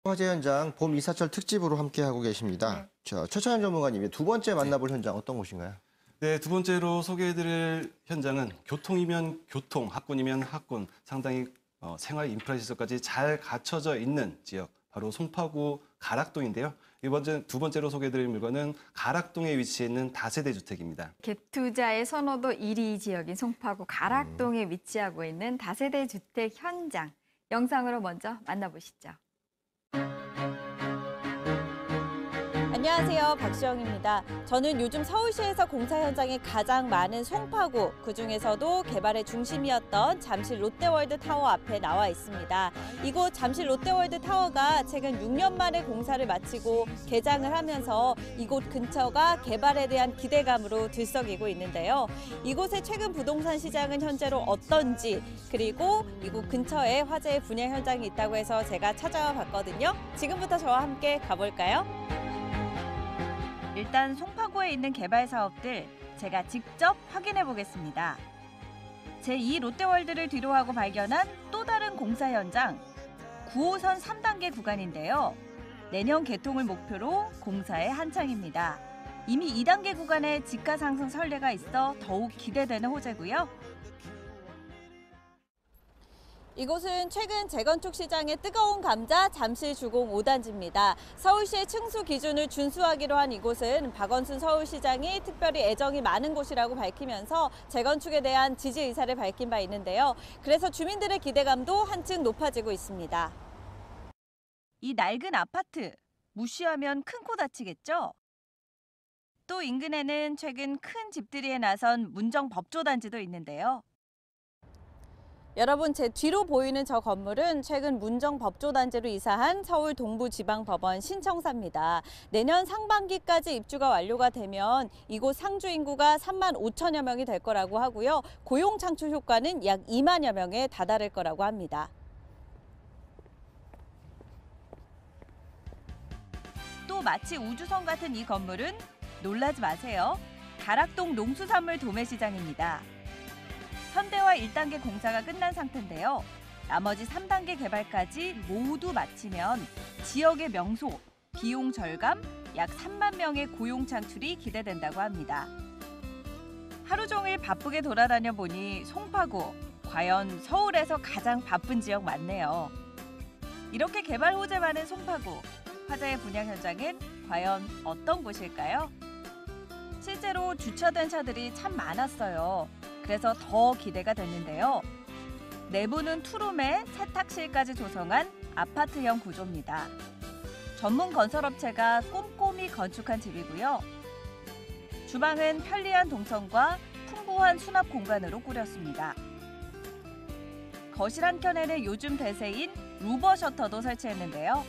화재 현장 봄 이사철 특집으로 함께하고 계십니다. 최찬현 전문가님이 두 번째 만나볼 현장 어떤 곳인가요? 네, 두 번째로 소개해드릴 현장은 교통이면 교통, 학군이면 학군, 상당히 생활 인프라 시설까지 잘 갖춰져 있는 지역, 바로 송파구 가락동인데요. 두 번째로 소개해드릴 물건은 가락동에 위치해 있는 다세대 주택입니다. 갭 투자의 선호도 1위 지역인 송파구 가락동에 위치하고 있는 다세대 주택 현장. 영상으로 먼저 만나보시죠. 안녕하세요. 박시영입니다. 저는 요즘 서울시에서 공사 현장이 가장 많은 송파구, 그중에서도 개발의 중심이었던 잠실 롯데월드 타워 앞에 나와 있습니다. 이곳 잠실 롯데월드 타워가 최근 6년 만에 공사를 마치고 개장을 하면서 이곳 근처가 개발에 대한 기대감으로 들썩이고 있는데요. 이곳의 최근 부동산 시장은 현재로 어떤지, 그리고 이곳 근처에 화재의 분양 현장이 있다고 해서 제가 찾아와 봤거든요. 지금부터 저와 함께 가볼까요? 일단 송파구에 있는 개발 사업들 제가 직접 확인해 보겠습니다. 제2 롯데월드를 뒤로하고 발견한 또 다른 공사 현장, 9호선 3단계 구간인데요. 내년 개통을 목표로 공사에 한창입니다. 이미 2단계 구간에 지가 상승 선례가 있어 더욱 기대되는 호재고요. 이곳은 최근 재건축 시장의 뜨거운 감자 잠실 주공 5단지입니다. 서울시의 층수 기준을 준수하기로 한 이곳은 박원순 서울시장이 특별히 애정이 많은 곳이라고 밝히면서 재건축에 대한 지지 의사를 밝힌 바 있는데요. 그래서 주민들의 기대감도 한층 높아지고 있습니다. 이 낡은 아파트, 무시하면 큰 코 다치겠죠? 또 인근에는 최근 큰 집들이에 나선 문정 법조단지도 있는데요. 여러분, 제 뒤로 보이는 저 건물은 최근 문정 법조단지로 이사한 서울 동부지방법원 신청사입니다. 내년 상반기까지 입주가 완료가 되면 이곳 상주 인구가 3만 5천여 명이 될 거라고 하고요. 고용 창출 효과는 약 2만여 명에 다다를 거라고 합니다. 또 마치 우주선 같은 이 건물은 놀라지 마세요. 가락동 농수산물 도매시장입니다. 현대화 1단계 공사가 끝난 상태인데요. 나머지 3단계 개발까지 모두 마치면 지역의 명소, 비용 절감, 약 3만 명의 고용 창출이 기대된다고 합니다. 하루 종일 바쁘게 돌아다녀 보니 송파구, 과연 서울에서 가장 바쁜 지역 맞네요. 이렇게 개발 호재 많은 송파구, 화재의 분양 현장은 과연 어떤 곳일까요? 실제로 주차된 차들이 참 많았어요. 그래서 더 기대가 됐는데요. 내부는 투룸에 세탁실까지 조성한 아파트형 구조입니다. 전문 건설업체가 꼼꼼히 건축한 집이고요. 주방은 편리한 동선과 풍부한 수납 공간으로 꾸렸습니다. 거실 한켠에는 요즘 대세인 루버 셔터도 설치했는데요.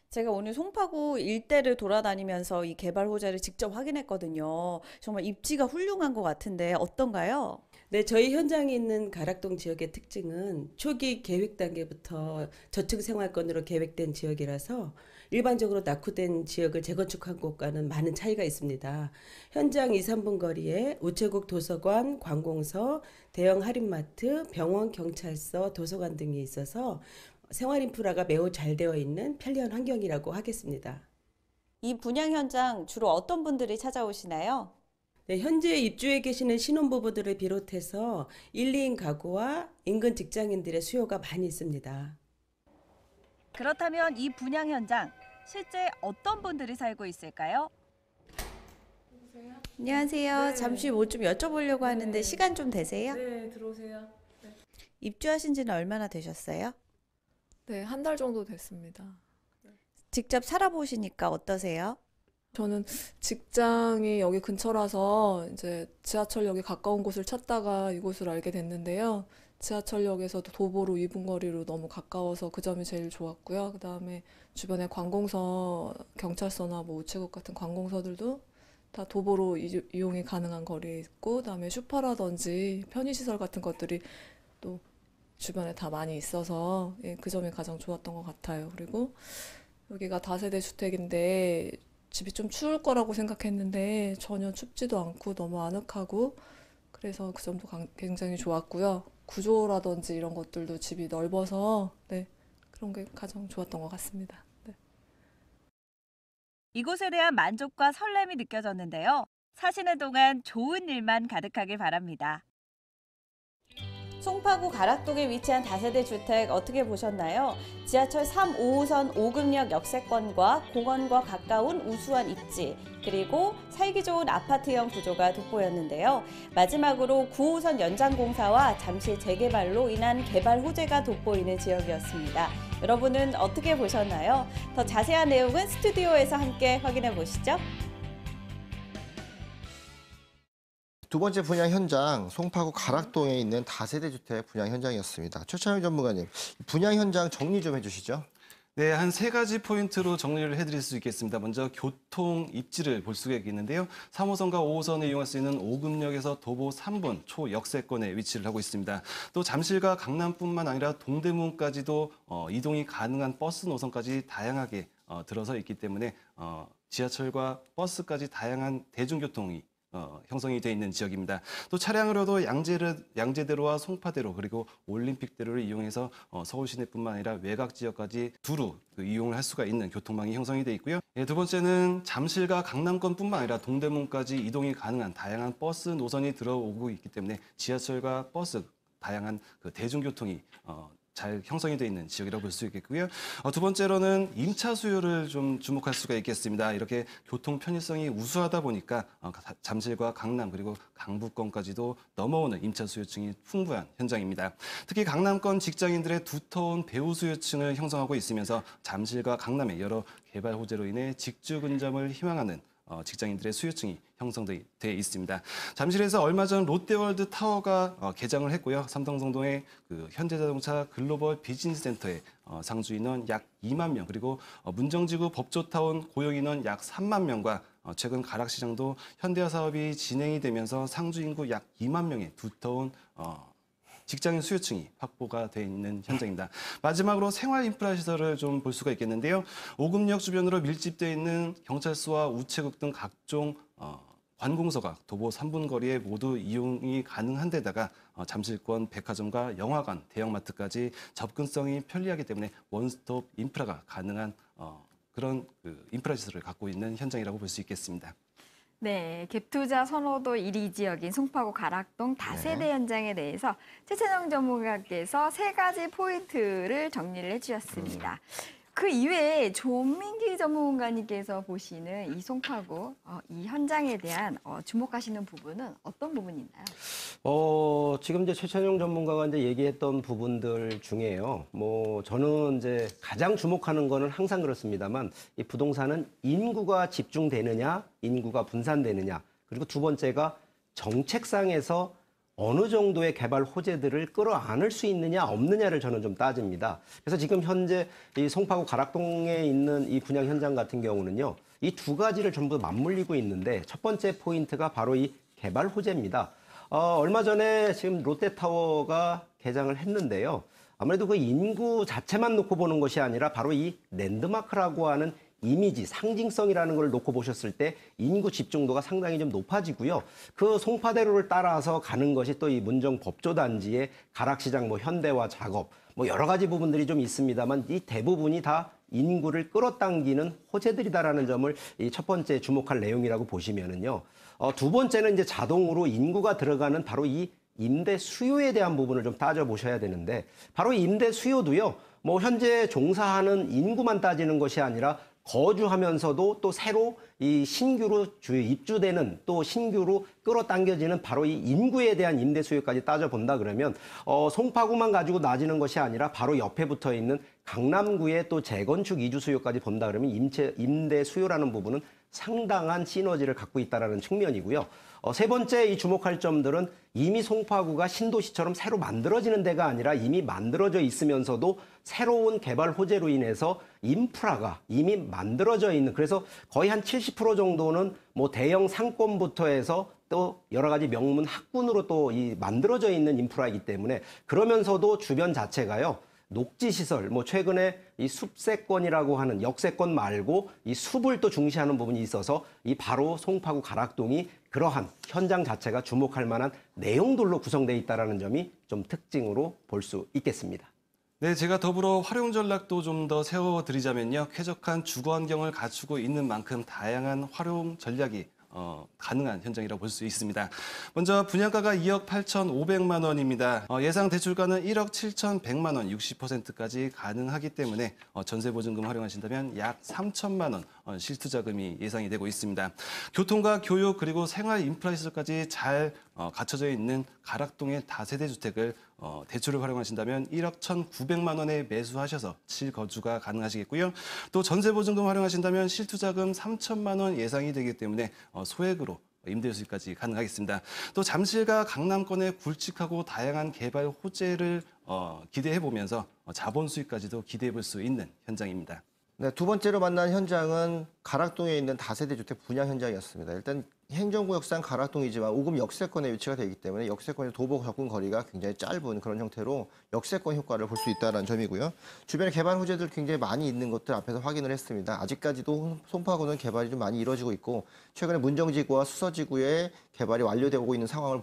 제가 오늘 송파구 일대를 돌아다니면서 이 개발 호재를 직접 확인했거든요. 정말 입지가 훌륭한 것 같은데 어떤가요? 네, 저희 현장에 있는 가락동 지역의 특징은 초기 계획 단계부터 저층 생활권으로 계획된 지역이라서 일반적으로 낙후된 지역을 재건축한 곳과는 많은 차이가 있습니다. 현장 2, 3분 거리에 우체국 도서관, 관공서, 대형 할인마트, 병원, 경찰서, 도서관 등이 있어서 생활 인프라가 매우 잘 되어 있는 편리한 환경이라고 하겠습니다. 이 분양 현장 주로 어떤 분들이 찾아오시나요? 네, 현재 입주해 계시는 신혼부부들을 비롯해서 1, 2인 가구와 인근 직장인들의 수요가 많이 있습니다. 그렇다면 이 분양 현장 실제 어떤 분들이 살고 있을까요? 안녕하세요. 네. 잠시 뭐 좀 여쭤보려고 하는데 네. 시간 좀 되세요? 네, 들어오세요. 네, 입주하신 지는 얼마나 되셨어요? 네, 한 달 정도 됐습니다. 직접 살아보시니까 어떠세요? 저는 직장이 여기 근처라서 이제 지하철역에 가까운 곳을 찾다가 이곳을 알게 됐는데요. 지하철역에서도 도보로 2분 거리로 너무 가까워서 그 점이 제일 좋았고요. 그다음에 주변에 관공서, 경찰서나 뭐 우체국 같은 관공서들도 다 도보로 이용이 가능한 거리에 있고, 그다음에 슈퍼라든지 편의시설 같은 것들이 또 주변에 다 많이 있어서 그 점이 가장 좋았던 것 같아요. 그리고 여기가 다세대 주택인데 집이 좀 추울 거라고 생각했는데 전혀 춥지도 않고 너무 아늑하고, 그래서 그 점도 굉장히 좋았고요. 구조라든지 이런 것들도 집이 넓어서 네, 그런 게 가장 좋았던 것 같습니다. 네. 이곳에 대한 만족과 설렘이 느껴졌는데요. 사시는 동안 좋은 일만 가득하길 바랍니다. 송파구 가락동에 위치한 다세대 주택 어떻게 보셨나요? 지하철 3, 5호선 5급역 역세권과 공원과 가까운 우수한 입지, 그리고 살기 좋은 아파트형 구조가 돋보였는데요. 마지막으로 9호선 연장 공사와 잠실 재개발로 인한 개발 호재가 돋보이는 지역이었습니다. 여러분은 어떻게 보셨나요? 더 자세한 내용은 스튜디오에서 함께 확인해 보시죠. 두 번째 분양 현장, 송파구 가락동에 있는 다세대 주택 분양 현장이었습니다. 최찬영 전문가님, 분양 현장 정리 좀 해주시죠. 네, 한 3가지 포인트로 정리를 해드릴 수 있겠습니다. 먼저 교통 입지를 볼 수가 있겠는데요. 3호선과 5호선을 이용할 수 있는 5급역에서 도보 3분 초역세권에 위치를 하고 있습니다. 또 잠실과 강남뿐만 아니라 동대문까지도 이동이 가능한 버스 노선까지 다양하게 들어서 있기 때문에 지하철과 버스까지 다양한 대중교통이 형성이 되어 있는 지역입니다. 또 차량으로도 양재대로와 송파대로 그리고 올림픽대로를 이용해서 서울 시내뿐만 아니라 외곽 지역까지 두루 이용을 할 수가 있는 교통망이 형성이 되어 있고요. 두 번째는 잠실과 강남권뿐만 아니라 동대문까지 이동이 가능한 다양한 버스 노선이 들어오고 있기 때문에 지하철과 버스 다양한 대중교통이 잘 형성이 되어 있는 지역이라고 볼 수 있겠고요. 두 번째로는 임차 수요를 좀 주목할 수가 있겠습니다. 이렇게 교통 편의성이 우수하다 보니까 잠실과 강남 그리고 강북권까지도 넘어오는 임차 수요층이 풍부한 현장입니다. 특히 강남권 직장인들의 두터운 배우 수요층을 형성하고 있으면서 잠실과 강남의 여러 개발 호재로 인해 직주 근접을 희망하는 직장인들의 수요층이 형성되어 있습니다. 잠실에서 얼마 전 롯데월드 타워가 개장을 했고요. 삼성동동의 현대자동차 글로벌 비즈니스센터에 상주 인원 약 2만 명, 그리고 문정지구 법조타운 고용 인원 약 3만 명과 최근 가락시장도 현대화 사업이 진행이 되면서 상주 인구 약 2만 명의 두터운 직장인 수요층이 확보가 돼 있는 현장입니다. 마지막으로 생활 인프라 시설을 좀 볼 수가 있겠는데요. 5급역 주변으로 밀집되어 있는 경찰서와 우체국 등 각종 관공서가 도보 3분 거리에 모두 이용이 가능한 데다가 잠실권 백화점과 영화관, 대형마트까지 접근성이 편리하기 때문에 원스톱 인프라가 가능한 그런 인프라 시설을 갖고 있는 현장이라고 볼 수 있겠습니다. 네, 갭투자 선호도 1위 지역인 송파구 가락동 다세대 현장에 대해서 최찬영 전문가께서 3가지 포인트를 정리를 해주셨습니다. 그 이외에 조민기 전문가님께서 보시는 이 송파구 이 현장에 대한 주목하시는 부분은 어떤 부분이 있나요? 지금 이제 최찬영 전문가가 이제 얘기했던 부분들 중에요. 저는 이제 가장 주목하는 거는 항상 그렇습니다만 이 부동산은 인구가 집중되느냐, 인구가 분산되느냐, 그리고 두 번째가 정책상에서 어느 정도의 개발 호재들을 끌어안을 수 있느냐 없느냐를 저는 좀 따집니다. 그래서 지금 현재 이 송파구 가락동에 있는 이 분양 현장 같은 경우는요, 이 두 가지를 전부 맞물리고 있는데 첫 번째 포인트가 바로 이 개발 호재입니다. 얼마 전에 지금 롯데타워가 개장을 했는데요. 아무래도 그 인구 자체만 놓고 보는 것이 아니라 바로 이 랜드마크라고 하는 이미지, 상징성이라는 걸 놓고 보셨을 때 인구 집중도가 상당히 좀 높아지고요. 그 송파대로를 따라서 가는 것이 또 이 문정 법조단지의 가락시장, 현대화 작업, 여러 가지 부분들이 좀 있습니다만 이 대부분이 다 인구를 끌어당기는 호재들이다라는 점을 이 첫 번째 주목할 내용이라고 보시면은요. 두 번째는 이제 자동으로 인구가 들어가는 바로 이 임대 수요에 대한 부분을 좀 따져보셔야 되는데, 바로 임대 수요도요, 현재 종사하는 인구만 따지는 것이 아니라 거주하면서도 또 새로 이 신규로 입주되는, 또 신규로 끌어당겨지는 바로 이 인구에 대한 임대 수요까지 따져본다 그러면 송파구만 가지고 나지는 것이 아니라 바로 옆에 붙어 있는 강남구의 또 재건축 이주 수요까지 본다 그러면 임대 수요라는 부분은 상당한 시너지를 갖고 있다는 측면이고요. 세 번째 이 주목할 점들은 이미 송파구가 신도시처럼 새로 만들어지는 데가 아니라 이미 만들어져 있으면서도 새로운 개발 호재로 인해서 인프라가 이미 만들어져 있는, 그래서 거의 한 70% 정도는 대형 상권부터 해서 또 여러 가지 명문 학군으로 또 이 만들어져 있는 인프라이기 때문에, 그러면서도 주변 자체가요, 녹지 시설, 뭐 최근에 이 숲세권이라고 하는 역세권 말고 이 숲을 또 중시하는 부분이 있어서 이 바로 송파구 가락동이 그러한 현장 자체가 주목할 만한 내용들로 구성되어 있다는 점이 좀 특징으로 볼 수 있겠습니다. 네, 제가 더불어 활용 전략도 좀 더 세워드리자면요. 쾌적한 주거 환경을 갖추고 있는 만큼 다양한 활용 전략이 가능한 현장이라고 볼 수 있습니다. 먼저 분양가가 2억 8,500만 원입니다. 예상 대출가는 1억 7,100만 원, 60%까지 가능하기 때문에 전세보증금 활용하신다면 약 3천만 원 실투자금이 예상이 되고 있습니다. 교통과 교육 그리고 생활 인프라시설까지 잘 갖춰져 있는 가락동의 다세대 주택을 대출을 활용하신다면 1억 1,900만 원에 매수하셔서 실거주가 가능하시겠고요. 또 전세보증금 활용하신다면 실투자금 3천만 원 예상이 되기 때문에 소액으로 임대 수익까지 가능하겠습니다. 또 잠실과 강남권의 굵직하고 다양한 개발 호재를 기대해 보면서 자본 수익까지도 기대해 볼 수 있는 현장입니다. 네, 두 번째로 만난 현장은 가락동에 있는 다세대 주택 분양 현장이었습니다. 일단 행정구역상 가락동이지만 5급 역세권에 위치가 되기 때문에 역세권의 도보 접근 거리가 굉장히 짧은 그런 형태로 역세권 효과를 볼 수 있다는 점이고요. 주변에 개발 호재들 굉장히 많이 있는 것들 앞에서 확인을 했습니다. 아직까지도 송파구는 개발이 좀 많이 이루어지고 있고 최근에 문정지구와 수서지구의 개발이 완료되고 있는 상황을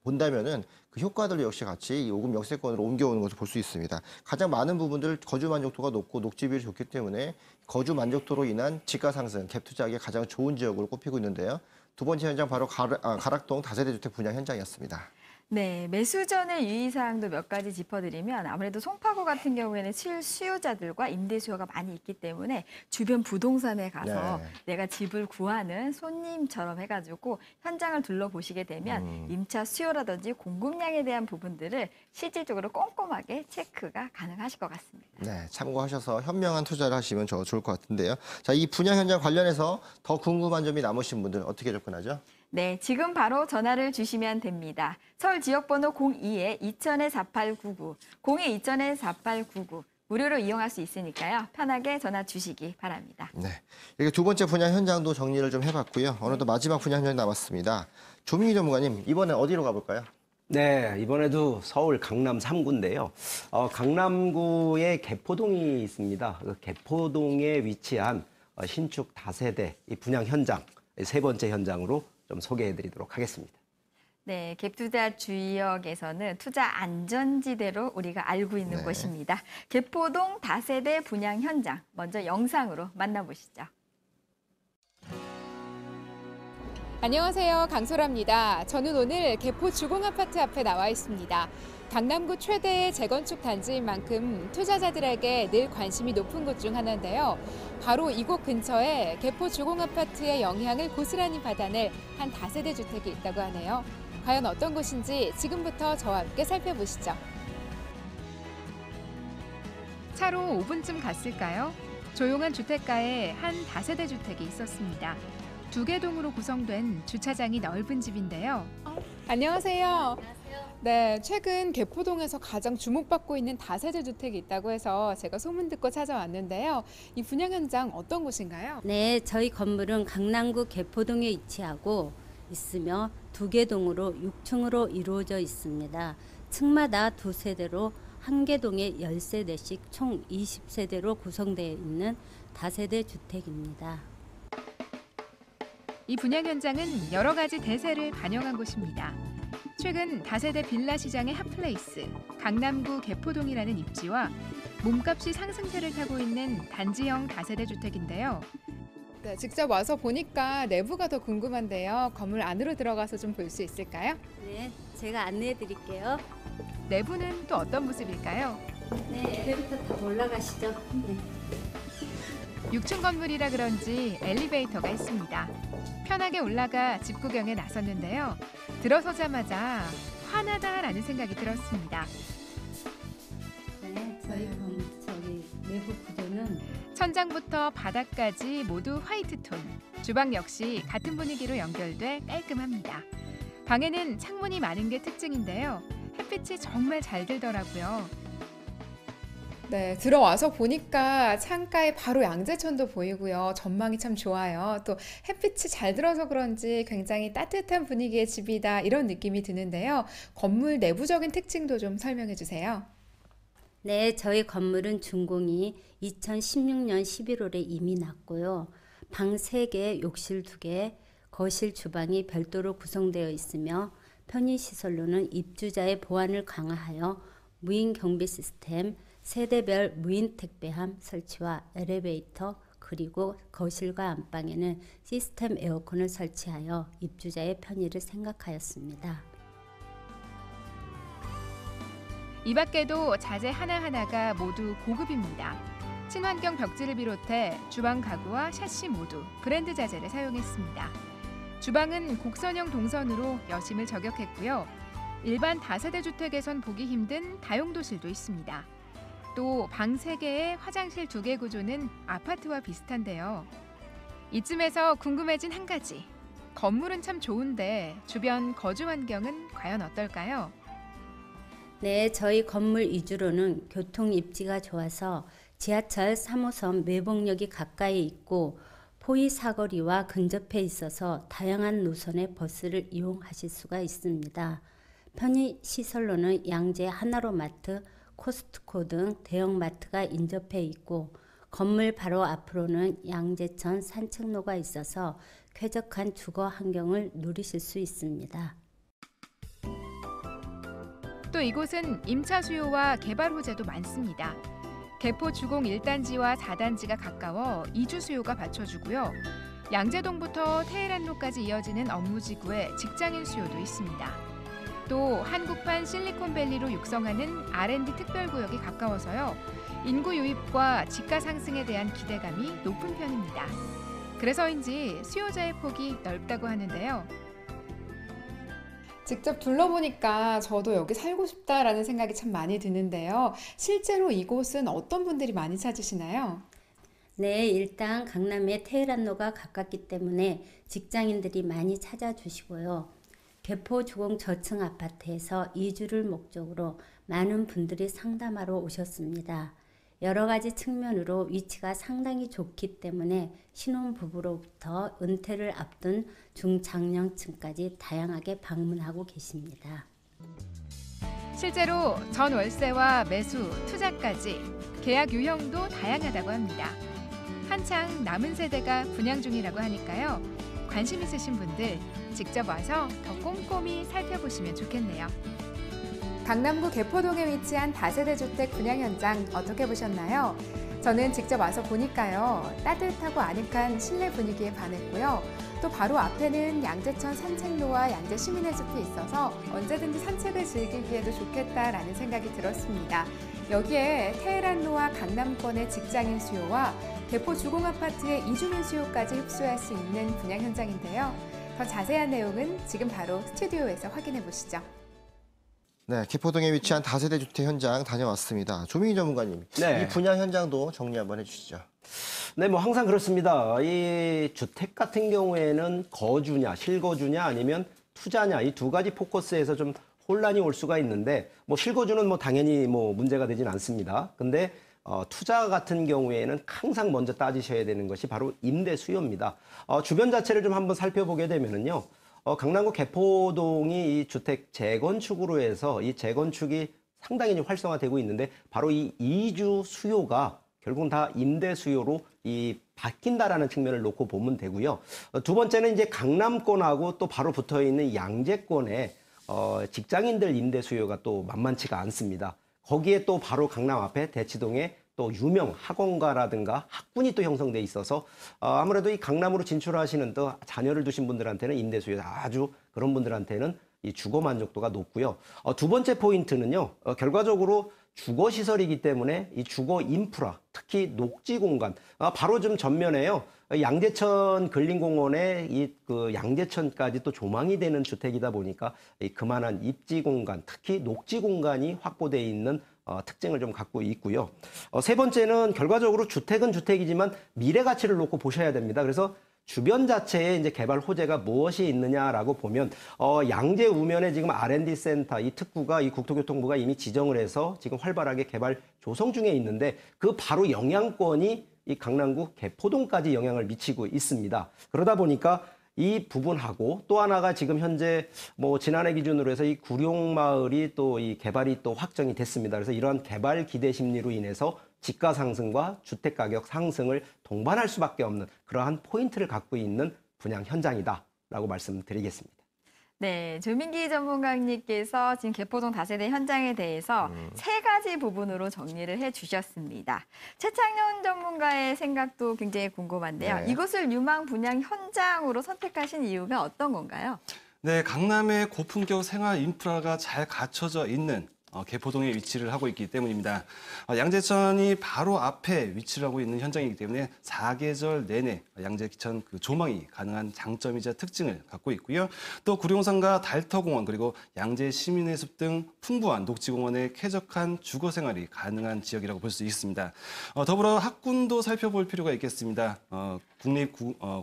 본다면은 그 효과들 역시 같이 이 5급 역세권으로 옮겨오는 것을 볼 수 있습니다. 가장 많은 부분들 거주 만족도가 높고 녹지 비율이 좋기 때문에 거주 만족도로 인한 집가 상승, 갭 투자하기에 가장 좋은 지역으로 꼽히고 있는데요. 두 번째 현장 바로 가락동 다세대 주택 분양 현장이었습니다. 네, 매수 전에 유의사항도 몇 가지 짚어드리면 아무래도 송파구 같은 경우에는 실수요자들과 임대 수요가 많이 있기 때문에 주변 부동산에 가서 내가 집을 구하는 손님처럼 해가지고 현장을 둘러보시게 되면 임차 수요라든지 공급량에 대한 부분들을 실질적으로 꼼꼼하게 체크가 가능하실 것 같습니다. 네, 참고하셔서 현명한 투자를 하시면 좋을 것 같은데요. 자, 이 분양 현장 관련해서 더 궁금한 점이 남으신 분들 어떻게 접근하죠? 네, 지금 바로 전화를 주시면 됩니다. 서울 지역번호 02-2000-4899, 02-2000-4899 무료로 이용할 수 있으니까요. 편하게 전화 주시기 바랍니다. 네, 이렇게 두 번째 분양 현장도 정리를 좀 해봤고요. 어느덧 마지막 분양 현장 남았습니다. 조민기 전문가님, 이번엔 어디로 가볼까요? 네, 이번에도 서울 강남 3구인데요. 강남구에 개포동이 있습니다. 그 개포동에 위치한 신축 다세대 이 분양 현장, 세 번째 현장으로 좀 소개해드리도록 하겠습니다. 네, 갭투자 주역에서는 투자 안전지대로 우리가 알고 있는 곳입니다. 개포동 다세대 분양 현장, 먼저 영상으로 만나보시죠. 안녕하세요, 강소라입니다. 저는 오늘 개포 주공아파트 앞에 나와 있습니다. 강남구 최대의 재건축 단지인 만큼 투자자들에게 늘 관심이 높은 곳 중 하나인데요. 바로 이곳 근처에 개포 주공아파트의 영향을 고스란히 받아낼 한 다세대 주택이 있다고 하네요. 과연 어떤 곳인지 지금부터 저와 함께 살펴보시죠. 차로 5분쯤 갔을까요? 조용한 주택가에 한 다세대 주택이 있었습니다. 2개 동으로 구성된 주차장이 넓은 집인데요. 안녕하세요. 네, 최근 개포동에서 가장 주목받고 있는 다세대 주택이 있다고 해서 제가 소문 듣고 찾아왔는데요. 이 분양 현장 어떤 곳인가요? 네, 저희 건물은 강남구 개포동에 위치하고 있으며 2개 동으로 6층으로 이루어져 있습니다. 층마다 2세대로 한 개 동에 10세대씩 총 20세대로 구성되어 있는 다세대 주택입니다. 이 분양 현장은 여러 가지 대세를 반영한 곳입니다. 최근 다세대 빌라 시장의 핫플레이스, 강남구 개포동이라는 입지와 몸값이 상승세를 타고 있는 단지형 다세대 주택인데요. 네, 직접 와서 보니까 내부가 더 궁금한데요. 건물 안으로 들어가서 좀 볼 수 있을까요? 네, 제가 안내해 드릴게요. 내부는 또 어떤 모습일까요? 네, 엘리베이터 다 올라가시죠. 네. 6층 건물이라 그런지 엘리베이터가 있습니다. 편하게 올라가 집 구경에 나섰는데요. 들어서자마자 환하다라는 생각이 들었습니다. 네, 저희 내부 구조는 천장부터 바닥까지 모두 화이트 톤. 주방 역시 같은 분위기로 연결돼 깔끔합니다. 방에는 창문이 많은 게 특징인데요. 햇빛이 정말 잘 들더라고요. 네, 들어와서 보니까 창가에 바로 양재천도 보이고요. 전망이 참 좋아요. 또 햇빛이 잘 들어서 그런지 굉장히 따뜻한 분위기의 집이다 이런 느낌이 드는데요. 건물 내부적인 특징도 좀 설명해 주세요. 네, 저희 건물은 준공이 2016년 11월에 이미 났고요. 방 3개, 욕실 2개, 거실, 주방이 별도로 구성되어 있으며 편의시설로는 입주자의 보안을 강화하여 무인 경비 시스템, 세대별 무인 택배함 설치와 엘리베이터, 그리고 거실과 안방에는 시스템 에어컨을 설치하여 입주자의 편의를 생각하였습니다. 이 밖에도 자재 하나하나가 모두 고급입니다. 친환경 벽지를 비롯해 주방 가구와 샤시 모두 브랜드 자재를 사용했습니다. 주방은 곡선형 동선으로 여심을 저격했고요. 일반 다세대 주택에선 보기 힘든 다용도실도 있습니다. 또 방 3개에 화장실 2개 구조는 아파트와 비슷한데요. 이쯤에서 궁금해진 한 가지. 건물은 참 좋은데 주변 거주 환경은 과연 어떨까요? 네, 저희 건물 위주로는 교통 입지가 좋아서 지하철 3호선 매봉역이 가까이 있고 포위 사거리와 근접해 있어서 다양한 노선의 버스를 이용하실 수가 있습니다. 편의 시설로는 양재 하나로마트, 코스트코 등 대형 마트가 인접해 있고 건물 바로 앞으로는 양재천 산책로가 있어서 쾌적한 주거 환경을 누리실 수 있습니다. 또 이곳은 임차 수요와 개발 호재도 많습니다. 개포 주공 1단지와 4단지가 가까워 이주 수요가 받쳐주고요. 양재동부터 테헤란로까지 이어지는 업무지구에 직장인 수요도 있습니다. 또 한국판 실리콘밸리로 육성하는 R&D 특별구역이 가까워서요. 인구 유입과 집가 상승에 대한 기대감이 높은 편입니다. 그래서인지 수요자의 폭이 넓다고 하는데요. 직접 둘러보니까 저도 여기 살고 싶다라는 생각이 참 많이 드는데요. 실제로 이곳은 어떤 분들이 많이 찾으시나요? 네, 일단 강남에 테헤란로가 가깝기 때문에 직장인들이 많이 찾아주시고요. 개포 주공 저층 아파트에서 이주를 목적으로 많은 분들이 상담하러 오셨습니다. 여러 가지 측면으로 위치가 상당히 좋기 때문에 신혼부부로부터 은퇴를 앞둔 중장년층까지 다양하게 방문하고 계십니다. 실제로 전 월세와 매수, 투자까지 계약 유형도 다양하다고 합니다. 한창 남은 세대가 분양 중이라고 하니까요. 관심 있으신 분들 직접 와서 더 꼼꼼히 살펴보시면 좋겠네요. 강남구 개포동에 위치한 다세대 주택 분양 현장 어떻게 보셨나요? 저는 직접 와서 보니까요. 따뜻하고 아늑한 실내 분위기에 반했고요. 또 바로 앞에는 양재천 산책로와 양재 시민의 숲이 있어서 언제든지 산책을 즐기기에도 좋겠다라는 생각이 들었습니다. 여기에 테헤란로와 강남권의 직장인 수요와 개포 주공아파트의 이주민 수요까지 흡수할 수 있는 분양 현장인데요. 더 자세한 내용은 지금 바로 스튜디오에서 확인해 보시죠. 네, 개포동에 위치한 다세대 주택 현장 다녀왔습니다. 조민기 전문가님, 네. 이 분양 현장도 정리 한번 해주시죠. 네, 뭐 항상 그렇습니다. 이 주택 같은 경우에는 거주냐, 실거주냐 아니면 투자냐 이 두 가지 포커스에서 좀 혼란이 올 수가 있는데 뭐 실거주는 뭐 당연히 뭐 문제가 되진 않습니다. 근데 투자 같은 경우에는 항상 먼저 따지셔야 되는 것이 바로 임대 수요입니다. 주변 자체를 좀 한번 살펴보게 되면은요. 강남구 개포동이 이 주택 재건축으로 해서 이 재건축이 상당히 활성화되고 있는데 바로 이 이주 수요가 결국은 다 임대 수요로 이 바뀐다라는 측면을 놓고 보면 되고요. 두 번째는 이제 강남권하고 또 바로 붙어 있는 양재권에 직장인들 임대 수요가 또 만만치가 않습니다. 거기에 또 바로 강남 앞에 대치동에 또 유명 학원가라든가 학군이 또 형성돼 있어서 아무래도 이 강남으로 진출하시는 또 자녀를 두신 분들한테는 임대 수요 아주 그런 분들한테는 이 주거 만족도가 높고요. 두 번째 포인트는요. 결과적으로 주거 시설이기 때문에 이 주거 인프라, 특히 녹지 공간 바로 좀 전면에요. 양재천 근린공원에 이 그 양재천까지 또 조망이 되는 주택이다 보니까 그만한 입지 공간, 특히 녹지 공간이 확보되어 있는 특징을 좀 갖고 있고요. 세 번째는 결과적으로 주택은 주택이지만 미래 가치를 놓고 보셔야 됩니다. 그래서 주변 자체에 이제 개발 호재가 무엇이 있느냐라고 보면 양재 우면에 지금 R&D 센터 이 특구가 이 국토교통부가 이미 지정을 해서 지금 활발하게 개발 조성 중에 있는데 그 바로 영향권이 이 강남구 개포동까지 영향을 미치고 있습니다. 그러다 보니까 이 부분하고 또 하나가 지금 현재 뭐 지난해 기준으로 해서 이 구룡마을이 또 이 개발이 또 확정이 됐습니다. 그래서 이러한 개발 기대 심리로 인해서 집가 상승과 주택 가격 상승을 동반할 수밖에 없는 그러한 포인트를 갖고 있는 분양 현장이다라고 말씀드리겠습니다. 네, 조민기 전문가님께서 지금 개포동 다세대 현장에 대해서 세 가지 부분으로 정리를 해주셨습니다. 최창년 전문가의 생각도 굉장히 궁금한데요. 네. 이곳을 유망 분양 현장으로 선택하신 이유가 어떤 건가요? 네, 강남의 고품격 생활 인프라가 잘 갖춰져 있는 개포동에 위치를 하고 있기 때문입니다. 양재천이 바로 앞에 위치를 하고 있는 현장이기 때문에 사계절 내내 양재천 그 조망이 가능한 장점이자 특징을 갖고 있고요. 또 구룡산과 달터공원 그리고 양재 시민의 숲 등 풍부한 녹지공원에 쾌적한 주거 생활이 가능한 지역이라고 볼 수 있습니다. 더불어 학군도 살펴볼 필요가 있겠습니다.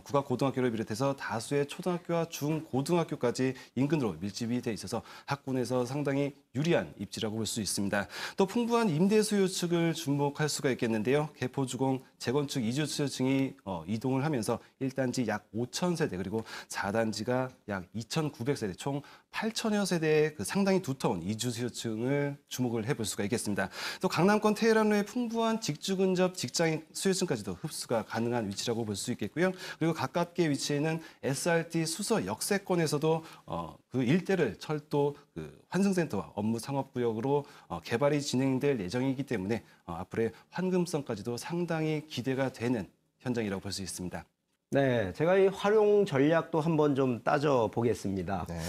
국악고등학교를 비롯해서 다수의 초등학교와 중고등학교까지 인근으로 밀집이 돼 있어서 학군에서 상당히 유리한 입지라고 볼 수 있습니다. 또 풍부한 임대 수요 측을 주목할 수가 있겠는데요. 개포주공 재건축 이주 수요층이 이동을 하면서 1단지 약 5,000세대 그리고 4단지가 약 2,900세대 총 8,000여 세대의 그 상당히 두터운 이주 수요층을 주목을 해볼 수가 있겠습니다. 또 강남권 테헤란로의 풍부한 직주 근접 직장인 수요층까지도 흡수가 가능한 위치라고 볼 수 있겠고요. 그리고 가깝게 위치해 있는 SRT 수서 역세권에서도 그 일대를 철도 그 환승센터와 업무 상업구역으로 개발이 진행될 예정이기 때문에 앞으로의 환금성까지도 상당히 기대가 되는 현장이라고 볼 수 있습니다. 네, 제가 이 활용 전략도 한번 좀 따져보겠습니다. 네.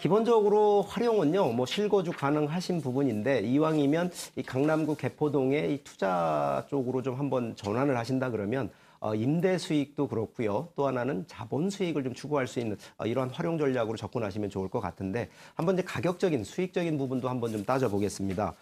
기본적으로 활용은요, 뭐 실거주 가능하신 부분인데 이왕이면 이 강남구 개포동의 이 투자 쪽으로 좀 한번 전환을 하신다 그러면 임대 수익도 그렇고요. 또 하나는 자본 수익을 좀 추구할 수 있는 이러한 활용 전략으로 접근하시면 좋을 것 같은데 한번 이제 가격적인 수익적인 부분도 한번 좀 따져보겠습니다.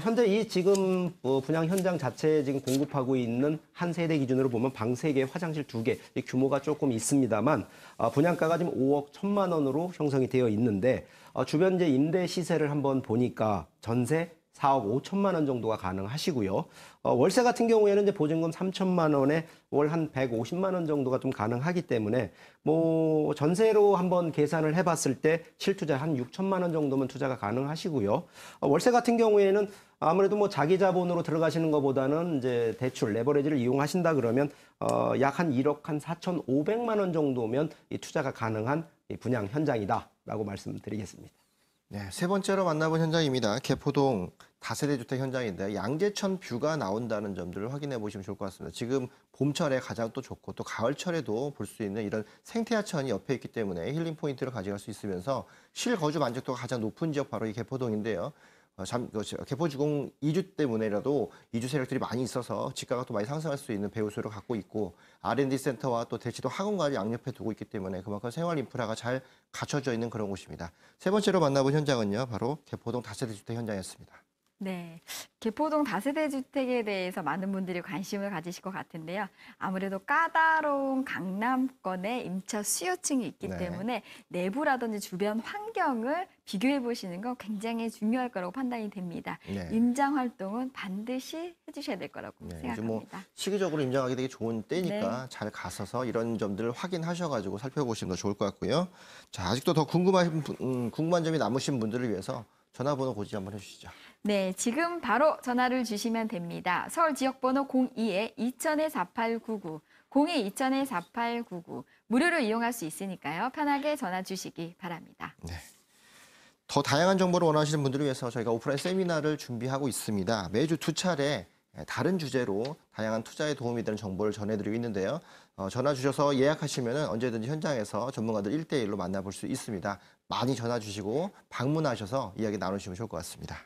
현재 이 지금 분양 현장 자체에 지금 공급하고 있는 한 세대 기준으로 보면 방 3개, 화장실 2개 이 규모가 조금 있습니다만 분양가가 지금 5억 1천만 원으로 형성이 되어 있는데 주변 이제 임대 시세를 한번 보니까 전세 4억 5천만 원 정도가 가능하시고요. 월세 같은 경우에는 이제 보증금 3천만 원에 월 한 150만 원 정도가 좀 가능하기 때문에 뭐 전세로 한번 계산을 해봤을 때 실투자 한 6천만 원 정도면 투자가 가능하시고요. 월세 같은 경우에는 아무래도 뭐 자기 자본으로 들어가시는 것보다는 이제 대출 레버리지를 이용하신다 그러면 약 한 1억 한 4,500만 원 정도면 이 투자가 가능한 이 분양 현장이다라고 말씀드리겠습니다. 네, 세 번째로 만나본 현장입니다. 개포동 다세대 주택 현장인데 양재천 뷰가 나온다는 점들을 확인해 보시면 좋을 것 같습니다. 지금 봄철에 가장 또 좋고 또 가을철에도 볼 수 있는 이런 생태하천이 옆에 있기 때문에 힐링 포인트를 가져갈 수 있으면서 실거주 만족도가 가장 높은 지역 바로 이 개포동인데요. 개포주공 이주 때문에라도 이주 세력들이 많이 있어서 집가가 또 많이 상승할 수 있는 배후 수요를 갖고 있고 R&D 센터와 또 대치도 학원까지 양옆에 두고 있기 때문에 그만큼 생활 인프라가 잘 갖춰져 있는 그런 곳입니다. 세 번째로 만나본 현장은요, 바로 개포동 다세대 주택 현장이었습니다. 네, 개포동 다세대 주택에 대해서 많은 분들이 관심을 가지실 것 같은데요. 아무래도 까다로운 강남권의 임차 수요층이 있기 네. 때문에 내부라든지 주변 환경을 비교해 보시는 건 굉장히 중요할 거라고 판단이 됩니다. 네. 임장 활동은 반드시 해주셔야 될 거라고 네, 요즘 생각합니다. 뭐 시기적으로 임장하기 되게 좋은 때니까 잘 가셔서 이런 점들을 확인하셔가지고 살펴보시면 더 좋을 것 같고요. 자, 아직도 더 궁금한 점이 남으신 분들을 위해서 전화번호 고지 한번 해주시죠. 네, 지금 바로 전화를 주시면 됩니다. 서울 지역번호 02-2000-4899, 02-2000-4899 무료로 이용할 수 있으니까요. 편하게 전화 주시기 바랍니다. 네. 더 다양한 정보를 원하시는 분들을 위해서 저희가 오프라인 세미나를 준비하고 있습니다. 매주 2차례 다른 주제로 다양한 투자에 도움이 되는 정보를 전해드리고 있는데요. 전화 주셔서 예약하시면 언제든지 현장에서 전문가들 1대1로 만나볼 수 있습니다. 많이 전화 주시고 방문하셔서 이야기 나누시면 좋을 것 같습니다.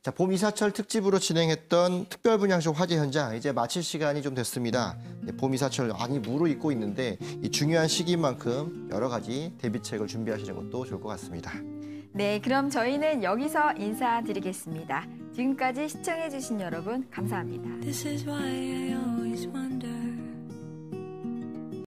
자, 봄 이사철 특집으로 진행했던 특별분양쇼 화제 현장 이제 마칠 시간이 좀 됐습니다. 봄 이사철 많이 무르익고 있는데 이 중요한 시기인 만큼 여러 가지 대비책을 준비하시는 것도 좋을 것 같습니다. 네, 그럼 저희는 여기서 인사드리겠습니다. 지금까지 시청해주신 여러분 감사합니다. This is why I always wonder